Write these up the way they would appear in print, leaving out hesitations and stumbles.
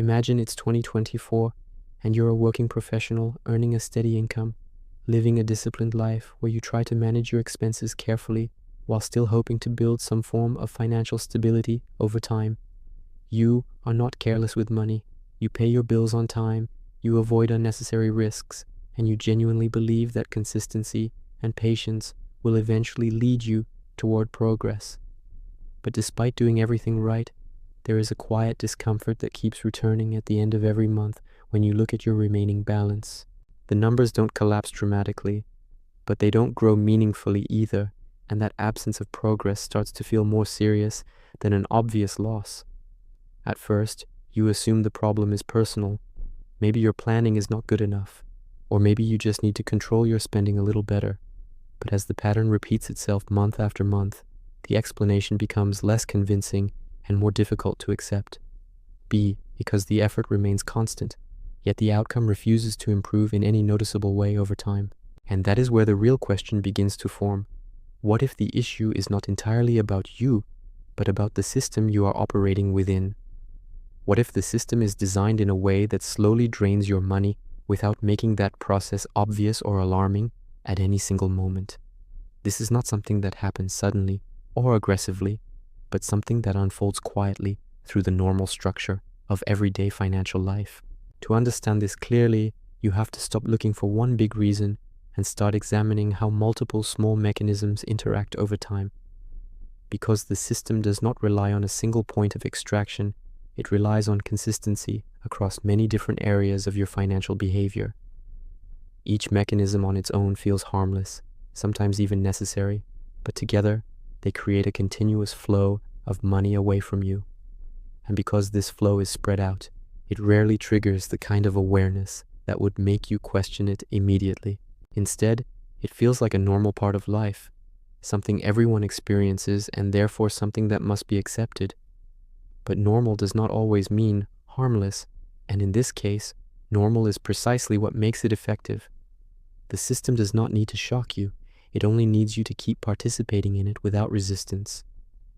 Imagine it's 2024 and you're a working professional earning a steady income, living a disciplined life where you try to manage your expenses carefully while still hoping to build some form of financial stability over time. You are not careless with money. You pay your bills on time, you avoid unnecessary risks, and you genuinely believe that consistency and patience will eventually lead you toward progress. But despite doing everything right, there is a quiet discomfort that keeps returning at the end of every month when you look at your remaining balance. The numbers don't collapse dramatically, but they don't grow meaningfully either, and that absence of progress starts to feel more serious than an obvious loss. At first, you assume the problem is personal. Maybe your planning is not good enough, or maybe you just need to control your spending a little better. But as the pattern repeats itself month after month, the explanation becomes less convincing and more difficult to accept. B, because the effort remains constant, yet the outcome refuses to improve in any noticeable way over time. And that is where the real question begins to form. What if the issue is not entirely about you, but about the system you are operating within? What if the system is designed in a way that slowly drains your money without making that process obvious or alarming at any single moment? This is not something that happens suddenly or aggressively, but something that unfolds quietly through the normal structure of everyday financial life. To understand this clearly, you have to stop looking for one big reason and start examining how multiple small mechanisms interact over time. Because the system does not rely on a single point of extraction, it relies on consistency across many different areas of your financial behavior. Each mechanism on its own feels harmless, sometimes even necessary, but together they create a continuous flow of money away from you. And because this flow is spread out, it rarely triggers the kind of awareness that would make you question it immediately. Instead, it feels like a normal part of life, something everyone experiences and therefore something that must be accepted. But normal does not always mean harmless, and in this case, normal is precisely what makes it effective. The system does not need to shock you, it only needs you to keep participating in it without resistance.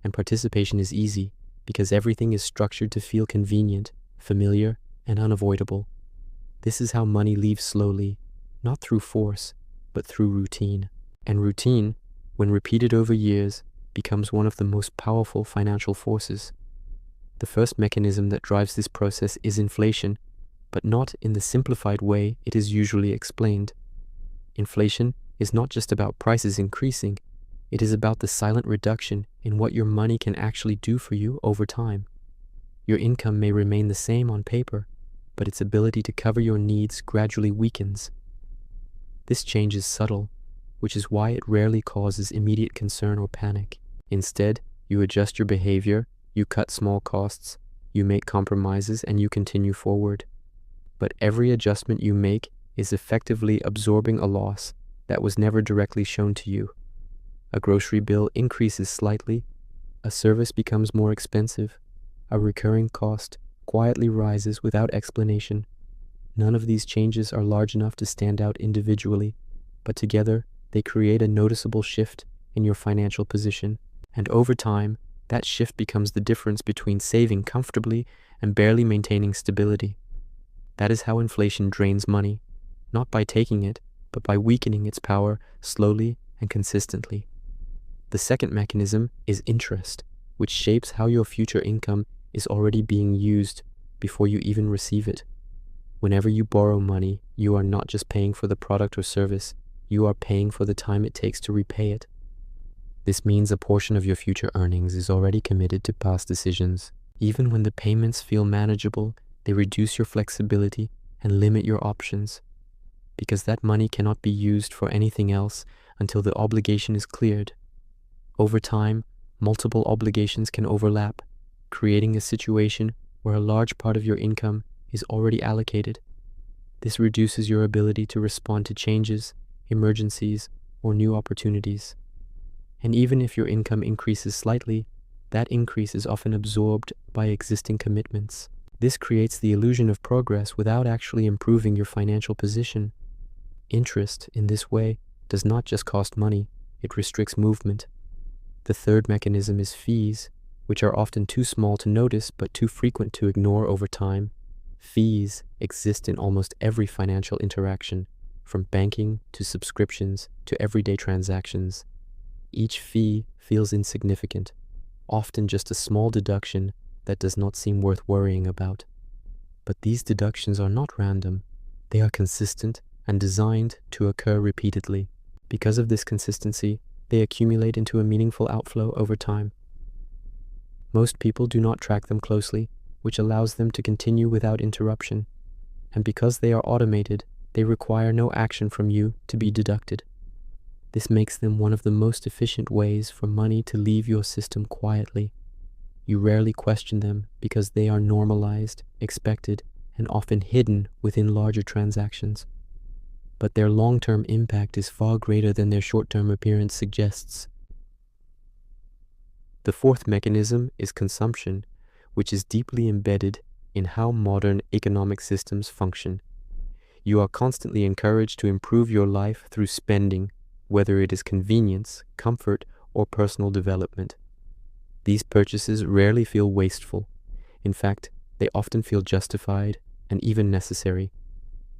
And participation is easy, because everything is structured to feel convenient, familiar, and unavoidable. This is how money leaves slowly, not through force, but through routine. And routine, when repeated over years, becomes one of the most powerful financial forces. The first mechanism that drives this process is inflation, but not in the simplified way it is usually explained. Inflation is not just about prices increasing, it is about the silent reduction in what your money can actually do for you over time. Your income may remain the same on paper, but its ability to cover your needs gradually weakens. This change is subtle, which is why it rarely causes immediate concern or panic. Instead, you adjust your behavior, you cut small costs, you make compromises, and you continue forward. But every adjustment you make is effectively absorbing a loss that was never directly shown to you. A grocery bill increases slightly, a service becomes more expensive, a recurring cost quietly rises without explanation. None of these changes are large enough to stand out individually, but together they create a noticeable shift in your financial position. And over time, that shift becomes the difference between saving comfortably and barely maintaining stability. That is how inflation drains money, not by taking it, but by weakening its power slowly and consistently. The second mechanism is interest, which shapes how your future income is already being used before you even receive it. Whenever you borrow money, you are not just paying for the product or service, you are paying for the time it takes to repay it. This means a portion of your future earnings is already committed to past decisions. Even when the payments feel manageable, they reduce your flexibility and limit your options, because that money cannot be used for anything else until the obligation is cleared. Over time, multiple obligations can overlap, creating a situation where a large part of your income is already allocated. This reduces your ability to respond to changes, emergencies, or new opportunities. And even if your income increases slightly, that increase is often absorbed by existing commitments. This creates the illusion of progress without actually improving your financial position. Interest, in this way, does not just cost money, it restricts movement. The third mechanism is fees, which are often too small to notice but too frequent to ignore over time. Fees exist in almost every financial interaction, from banking to subscriptions to everyday transactions. Each fee feels insignificant, often just a small deduction that does not seem worth worrying about. But these deductions are not random. They are consistent and designed to occur repeatedly. Because of this consistency, they accumulate into a meaningful outflow over time. Most people do not track them closely, which allows them to continue without interruption. And because they are automated, they require no action from you to be deducted. This makes them one of the most efficient ways for money to leave your system quietly. You rarely question them because they are normalized, expected, and often hidden within larger transactions. But their long-term impact is far greater than their short-term appearance suggests. The fourth mechanism is consumption, which is deeply embedded in how modern economic systems function. You are constantly encouraged to improve your life through spending, whether it is convenience, comfort, or personal development. These purchases rarely feel wasteful. In fact, they often feel justified and even necessary.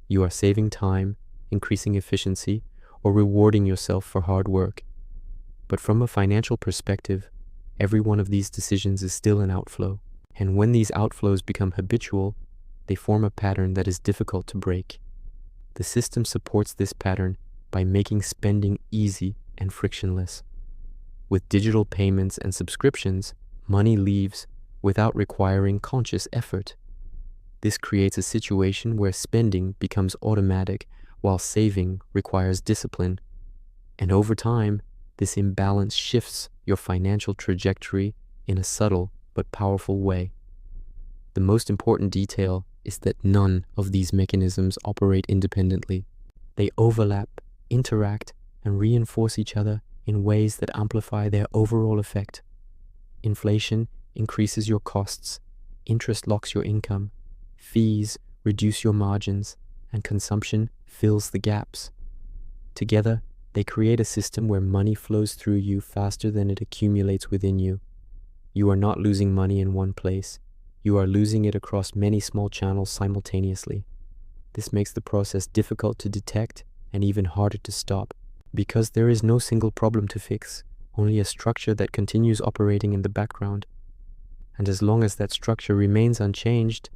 You are saving time, increasing efficiency, or rewarding yourself for hard work. But from a financial perspective, every one of these decisions is still an outflow. And when these outflows become habitual, they form a pattern that is difficult to break. The system supports this pattern by making spending easy and frictionless. With digital payments and subscriptions, money leaves without requiring conscious effort. This creates a situation where spending becomes automatic while saving requires discipline. And over time, this imbalance shifts your financial trajectory in a subtle but powerful way. The most important detail is that none of these mechanisms operate independently. They overlap, interact, and reinforce each other in ways that amplify their overall effect. Inflation increases your costs, interest locks your income, fees reduce your margins, and consumption fills the gaps. Together, they create a system where money flows through you faster than it accumulates within you. You are not losing money in one place. You are losing it across many small channels simultaneously. This makes the process difficult to detect and even harder to stop, because there is no single problem to fix, only a structure that continues operating in the background. And as long as that structure remains unchanged,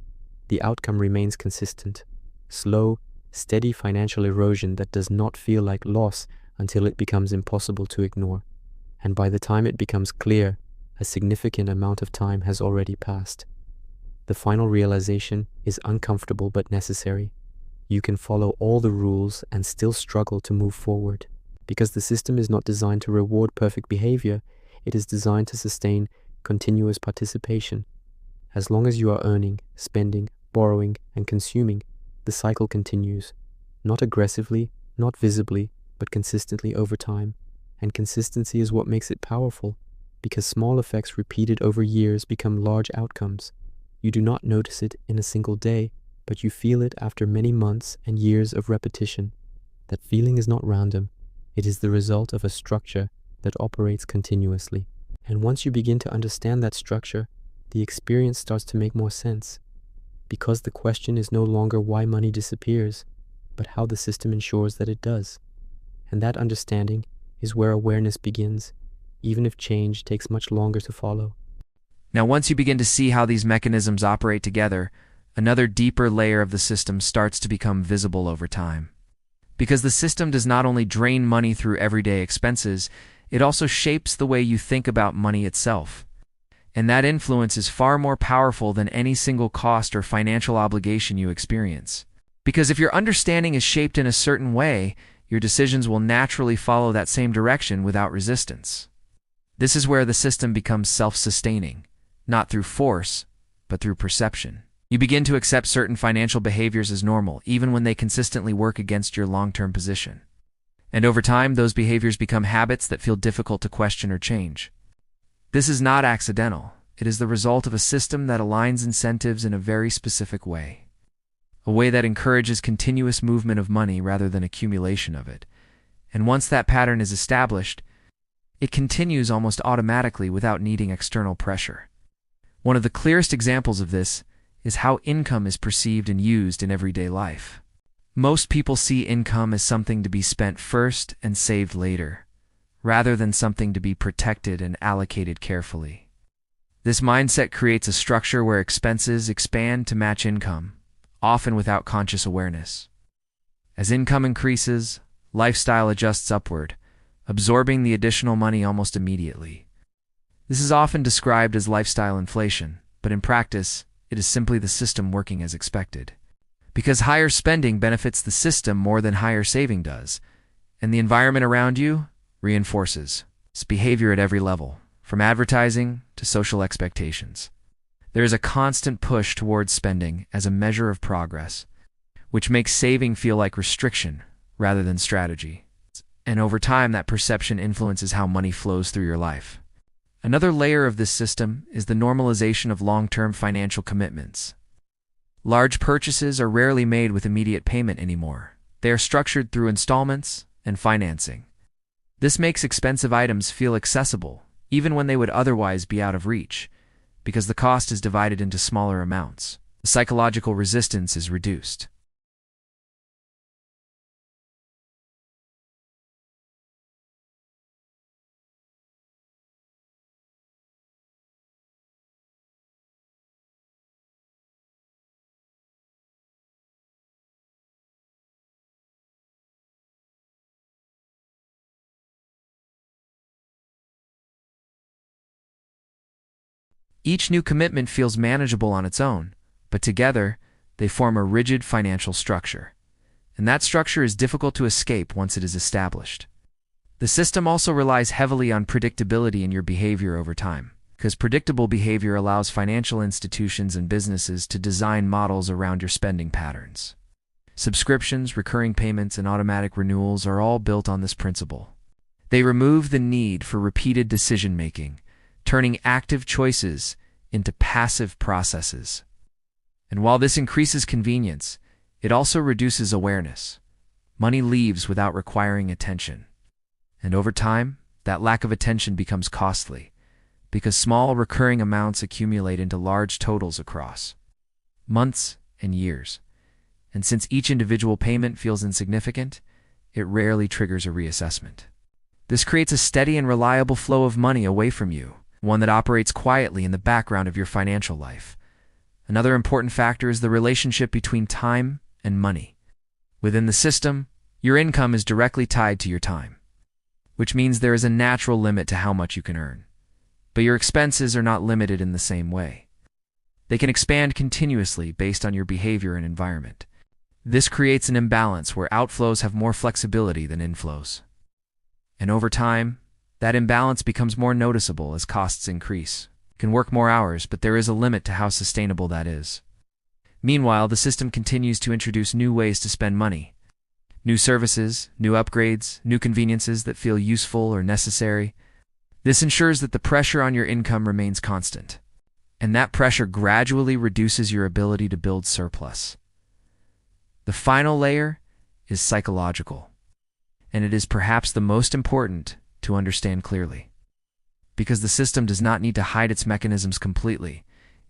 the outcome remains consistent. Slow, steady financial erosion that does not feel like loss until it becomes impossible to ignore. And by the time it becomes clear, a significant amount of time has already passed. The final realization is uncomfortable but necessary. You can follow all the rules and still struggle to move forward. Because the system is not designed to reward perfect behavior, it is designed to sustain continuous participation. As long as you are earning, spending, borrowing, and consuming, the cycle continues. Not aggressively, not visibly, but consistently over time. And consistency is what makes it powerful, because small effects repeated over years become large outcomes. You do not notice it in a single day, but you feel it after many months and years of repetition. That feeling is not random. It is the result of a structure that operates continuously. And once you begin to understand that structure, the experience starts to make more sense. Because the question is no longer why money disappears, but how the system ensures that it does. And that understanding is where awareness begins, even if change takes much longer to follow. Now, once you begin to see how these mechanisms operate together, another deeper layer of the system starts to become visible over time. Because the system does not only drain money through everyday expenses, it also shapes the way you think about money itself. And that influence is far more powerful than any single cost or financial obligation you experience. Because if your understanding is shaped in a certain way, your decisions will naturally follow that same direction without resistance. This is where the system becomes self-sustaining, not through force, but through perception. You begin to accept certain financial behaviors as normal, even when they consistently work against your long-term position. And over time, those behaviors become habits that feel difficult to question or change. This is not accidental. It is the result of a system that aligns incentives in a very specific way. A way that encourages continuous movement of money rather than accumulation of it. And once that pattern is established, it continues almost automatically without needing external pressure. One of the clearest examples of this is how income is perceived and used in everyday life. Most people see income as something to be spent first and saved later, rather than something to be protected and allocated carefully. This mindset creates a structure where expenses expand to match income, often without conscious awareness. As income increases, lifestyle adjusts upward, absorbing the additional money almost immediately. This is often described as lifestyle inflation, but in practice, it is simply the system working as expected. Because higher spending benefits the system more than higher saving does, and the environment around you reinforces its behavior at every level, from advertising to social expectations. There is a constant push towards spending as a measure of progress, which makes saving feel like restriction rather than strategy. And over time, that perception influences how money flows through your life. Another layer of this system is the normalization of long-term financial commitments. Large purchases are rarely made with immediate payment anymore. They are structured through installments and financing. This makes expensive items feel accessible, even when they would otherwise be out of reach, because the cost is divided into smaller amounts. The psychological resistance is reduced. Each new commitment feels manageable on its own, but together, they form a rigid financial structure. And that structure is difficult to escape once it is established. The system also relies heavily on predictability in your behavior over time, because predictable behavior allows financial institutions and businesses to design models around your spending patterns. Subscriptions, recurring payments, and automatic renewals are all built on this principle. They remove the need for repeated decision-making, turning active choices into passive processes. And while this increases convenience, it also reduces awareness. Money leaves without requiring attention. And over time, that lack of attention becomes costly, because small recurring amounts accumulate into large totals across months and years. And since each individual payment feels insignificant, it rarely triggers a reassessment. This creates a steady and reliable flow of money away from you, one that operates quietly in the background of your financial life. Another important factor is the relationship between time and money. Within the system, your income is directly tied to your time, which means there is a natural limit to how much you can earn. But your expenses are not limited in the same way. They can expand continuously based on your behavior and environment. This creates an imbalance where outflows have more flexibility than inflows. And over time, that imbalance becomes more noticeable as costs increase. You can work more hours, but there is a limit to how sustainable that is. Meanwhile, the system continues to introduce new ways to spend money. New services, new upgrades, new conveniences that feel useful or necessary. This ensures that the pressure on your income remains constant. And that pressure gradually reduces your ability to build surplus. The final layer is psychological. And it is perhaps the most important to understand clearly. Because the system does not need to hide its mechanisms completely,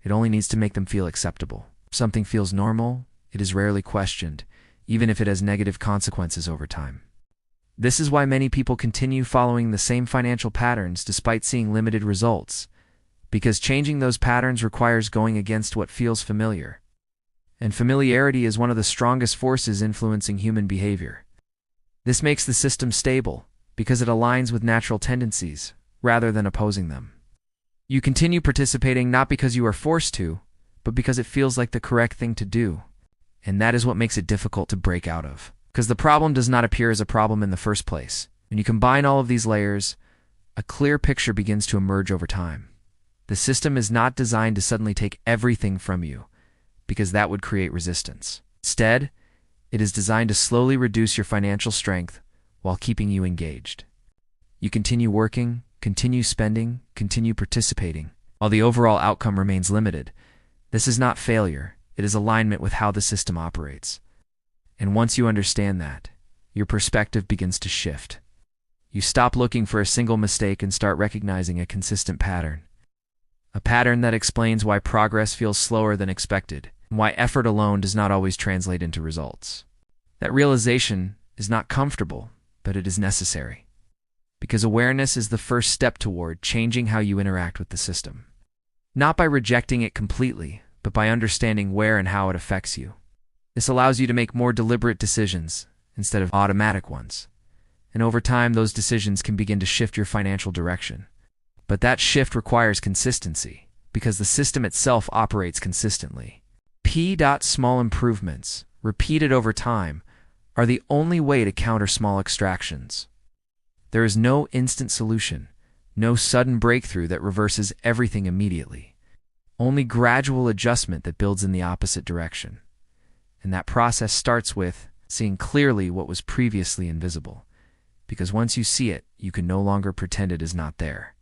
it only needs to make them feel acceptable. If something feels normal, it is rarely questioned, even if it has negative consequences over time. This is why many people continue following the same financial patterns despite seeing limited results, because changing those patterns requires going against what feels familiar. And familiarity is one of the strongest forces influencing human behavior. This makes the system stable, because it aligns with natural tendencies, rather than opposing them. You continue participating not because you are forced to, but because it feels like the correct thing to do. And that is what makes it difficult to break out of. Because the problem does not appear as a problem in the first place. When you combine all of these layers, a clear picture begins to emerge over time. The system is not designed to suddenly take everything from you, because that would create resistance. Instead, it is designed to slowly reduce your financial strength while keeping you engaged. You continue working, continue spending, continue participating, while the overall outcome remains limited. This is not failure, it is alignment with how the system operates. And once you understand that, your perspective begins to shift. You stop looking for a single mistake and start recognizing a consistent pattern. a pattern that explains why progress feels slower than expected, and why effort alone does not always translate into results. That realization is not comfortable, but it is necessary. Because awareness is the first step toward changing how you interact with the system. Not by rejecting it completely, but by understanding where and how it affects you. This allows you to make more deliberate decisions instead of automatic ones. And over time, those decisions can begin to shift your financial direction. But that shift requires consistency, because the system itself operates consistently. Small improvements, repeated over time, are the only way to counter small extractions. There is no instant solution, no sudden breakthrough that reverses everything immediately. Only gradual adjustment that builds in the opposite direction. And that process starts with seeing clearly what was previously invisible. Because once you see it, you can no longer pretend it is not there.